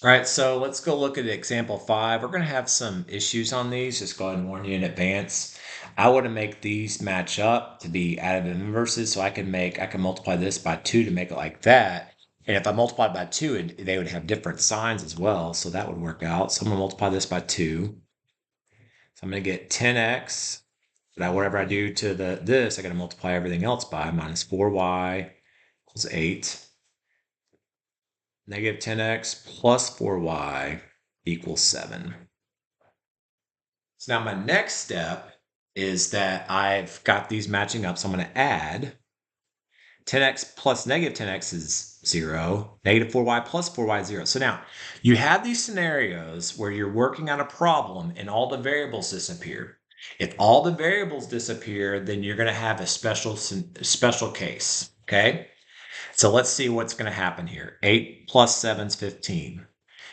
All right, so let's go look at example 5. We're going to have some issues on these. Just go ahead and warn you in advance. I want to make these match up to be additive inverses, so I can multiply this by 2 to make it like that. And if I multiply by 2, they would have different signs as well, so that would work out. So I'm going to multiply this by 2. So I'm going to get 10x. Now, whatever I do to this, I got to multiply everything else by minus 4y equals 8. Negative 10x plus 4y equals 7. So now my next step is that I've got these matching up, so I'm going to add 10x plus negative 10x is 0, negative 4y plus 4y is 0. So now you have these scenarios where you're working on a problem and all the variables disappear. If all the variables disappear, then you're going to have a special case, okay? So let's see what's going to happen here. 8 plus 7 is 15.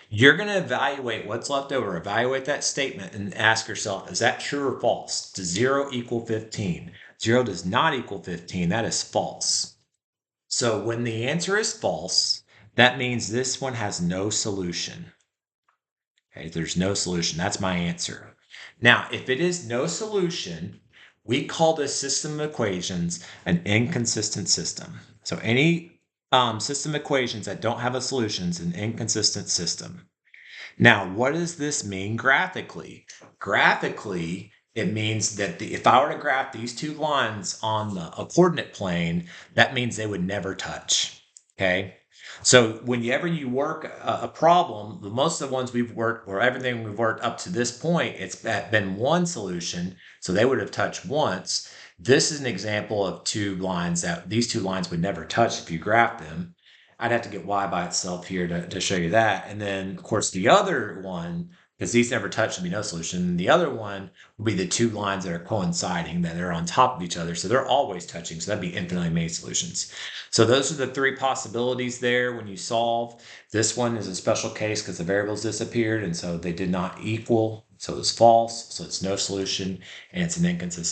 You're going to evaluate what's left over, evaluate that statement, and ask yourself, is that true or false? Does 0 equal 15? 0 does not equal 15. That is false. So when the answer is false, that means this one has no solution. Okay, there's no solution. That's my answer. Now, if it is no solution, we call this system of equations an inconsistent system. So any system equations that don't have a solution is an inconsistent system. Now, what does this mean graphically? Graphically, it means that if I were to graph these two lines on a coordinate plane, that means they would never touch. Okay. So whenever you work a problem, most of the ones we've worked, or everything we've worked up to this point, it's been one solution. So they would have touched once. This is an example of these two lines would never touch if you graph them. I'd have to get y by itself here to show you that. And then, of course, the other one, because these never touch, would be no solution. The other one would be the two lines that are coinciding, that are on top of each other. So they're always touching. So that'd be infinitely many solutions. So those are the three possibilities there when you solve. This one is a special case because the variables disappeared, and so they did not equal. So it was false. So it's no solution, and it's an inconsistent.